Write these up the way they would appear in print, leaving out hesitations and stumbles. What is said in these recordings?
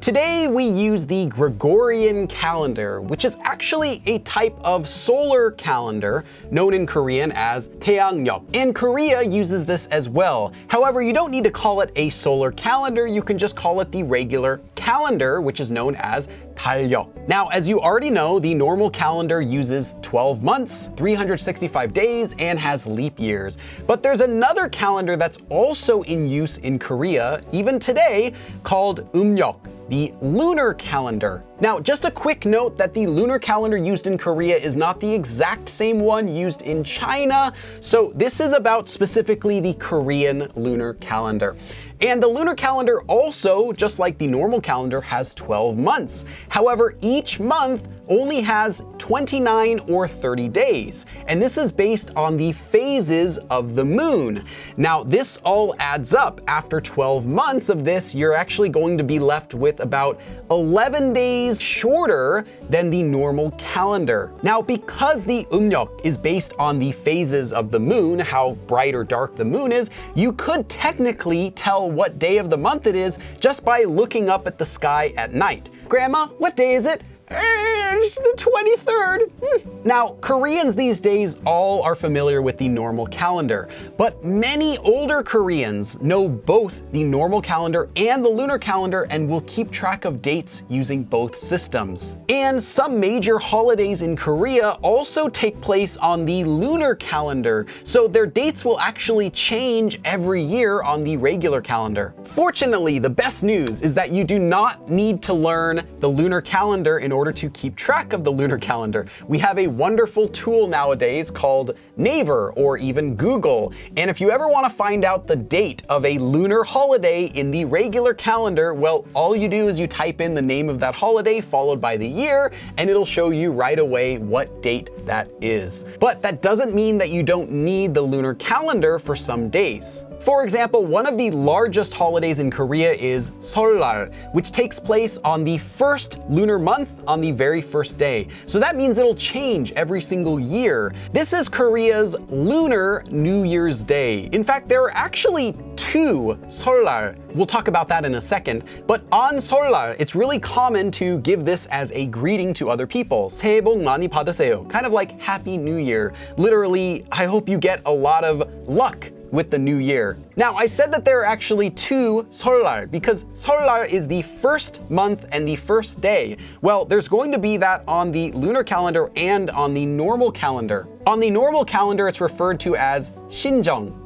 Today we use the Gregorian calendar, which is actually a type of solar calendar known in Korean as Taeangyeok, and Korea uses this as well. However, you don't need to call it a solar calendar, you can just call it the regular calendar, which is known as 달력. Now, as you already know, the normal calendar uses 12 months, 365 days, and has leap years. But there's another calendar that's also in use in Korea, even today, called 음력, the lunar calendar. Now, just a quick note that the lunar calendar used in Korea is not the exact same one used in China, so this is about specifically the Korean lunar calendar. And the lunar calendar also, just like the normal calendar, has 12 months. However, each month only has 29 or 30 days, and this is based on the phases of the moon. Now, this all adds up. After 12 months of this, you're actually going to be left with about 11 days shorter than the normal calendar. Now, because the 음력 is based on the phases of the moon, how bright or dark the moon is, you could technically tell what day of the month it is just by looking up at the sky at night. Grandma, what day is it? It's the 23rd. Now, Koreans these days all are familiar with the normal calendar, but many older Koreans know both the normal calendar and the lunar calendar and will keep track of dates using both systems. And some major holidays in Korea also take place on the lunar calendar, so their dates will actually change every year on the regular calendar. Fortunately, the best news is that you do not need to learn the lunar calendar in order to keep track of the lunar calendar. We have a wonderful tool nowadays called Naver or even Google. And if you ever want to find out the date of a lunar holiday in the regular calendar, well, all you do is you type in the name of that holiday followed by the year, and it'll show you right away what date that is. But that doesn't mean that you don't need the lunar calendar for some days. For example, one of the largest holidays in Korea is Seollal, which takes place on the first lunar month on the very first day. So that means it'll change every single year. This is Korea's Lunar New Year's Day. In fact, there are actually two Seollal. We'll talk about that in a second. But on Seollal, it's really common to give this as a greeting to other people. 새해 복 많이 받으세요. Kind of like Happy New Year. Literally, I hope you get a lot of luck with the new year. Now, I said that there are actually two Seollal because Seollal is the first month and the first day. Well, there's going to be that on the lunar calendar and on the normal calendar. On the normal calendar, it's referred to as 신정.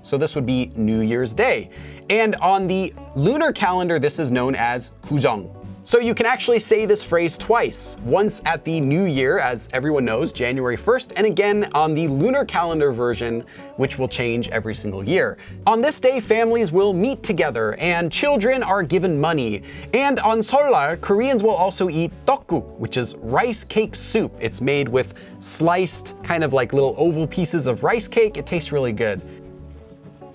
So this would be New Year's Day. And on the lunar calendar, this is known as 구정. So you can actually say this phrase twice, once at the new year, as everyone knows, January 1st, and again on the lunar calendar version, which will change every single year. On this day, families will meet together and children are given money. And on Seollal, Koreans will also eat 떡국, which is rice cake soup. It's made with sliced, kind of like little oval pieces of rice cake. It tastes really good.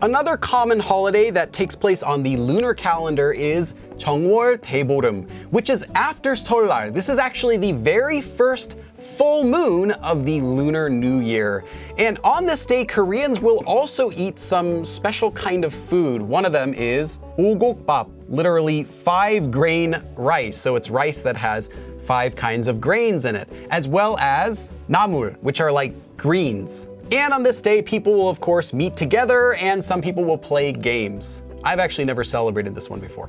Another common holiday that takes place on the lunar calendar is 정월 대보름, which is after Seollal. This is actually the very first full moon of the Lunar New Year. And on this day, Koreans will also eat some special kind of food. One of them is 오곡밥, literally 5-grain rice. So it's rice that has 5 kinds of grains in it, as well as 나물, which are like greens. And on this day, people will of course meet together and some people will play games. I've actually never celebrated this one before.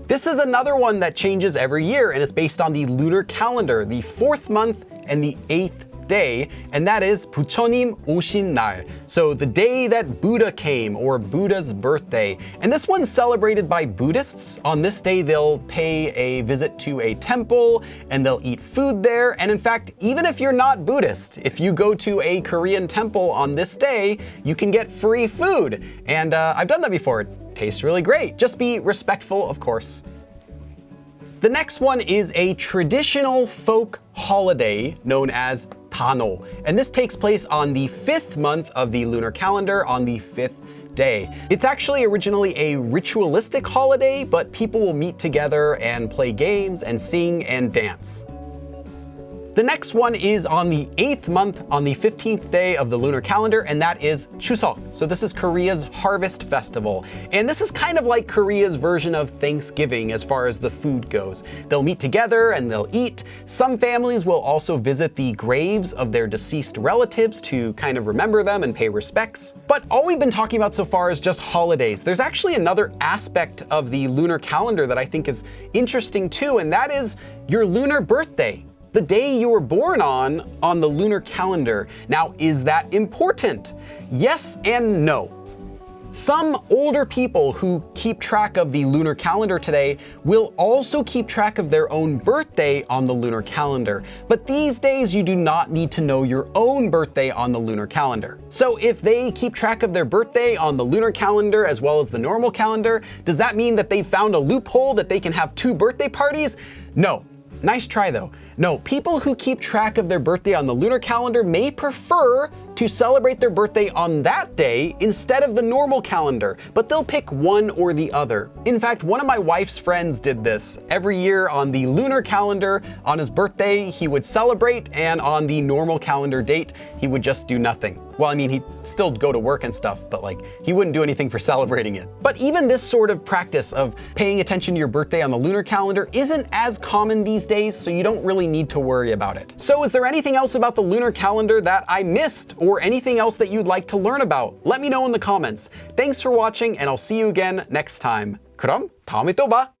This is another one that changes every year and it's based on the lunar calendar, the 4th month and the 8th day, and that is 부처님 오신 날. So the day that Buddha came, or Buddha's birthday. And this one's celebrated by Buddhists. On this day, they'll pay a visit to a temple and they'll eat food there. And in fact, even if you're not Buddhist, if you go to a Korean temple on this day, you can get free food. And I've done that before. It tastes really great. Just be respectful, of course. The next one is a traditional folk holiday known as Tano, and this takes place on the 5th month of the lunar calendar on the 5th day. It's actually originally a ritualistic holiday, but people will meet together and play games and sing and dance. The next one is on the 8th month on the 15th day of the lunar calendar, and that is Chuseok. So this is Korea's harvest festival. And this is kind of like Korea's version of Thanksgiving as far as the food goes. They'll meet together and they'll eat. Some families will also visit the graves of their deceased relatives to kind of remember them and pay respects. But all we've been talking about so far is just holidays. There's actually another aspect of the lunar calendar that I think is interesting too, and that is your lunar birthday. The day you were born on the lunar calendar. Now, is that important? Yes and no. Some older people who keep track of the lunar calendar today will also keep track of their own birthday on the lunar calendar. But these days, you do not need to know your own birthday on the lunar calendar. So if they keep track of their birthday on the lunar calendar as well as the normal calendar, does that mean that they found a loophole that they can have 2 birthday parties? No. Nice try though. No, people who keep track of their birthday on the lunar calendar may prefer to celebrate their birthday on that day instead of the normal calendar, but they'll pick one or the other. In fact, one of my wife's friends did this. Every year on the lunar calendar, on his birthday, he would celebrate, and on the normal calendar date, he would just do nothing. Well, I mean, he'd still go to work and stuff, but like, he wouldn't do anything for celebrating it. But even this sort of practice of paying attention to your birthday on the lunar calendar isn't as common these days, so you don't really need to worry about it. So is there anything else about the lunar calendar that I missed, or anything else that you'd like to learn about? Let me know in the comments. Thanks for watching, and I'll see you again next time. 그럼 다음에 또 봐!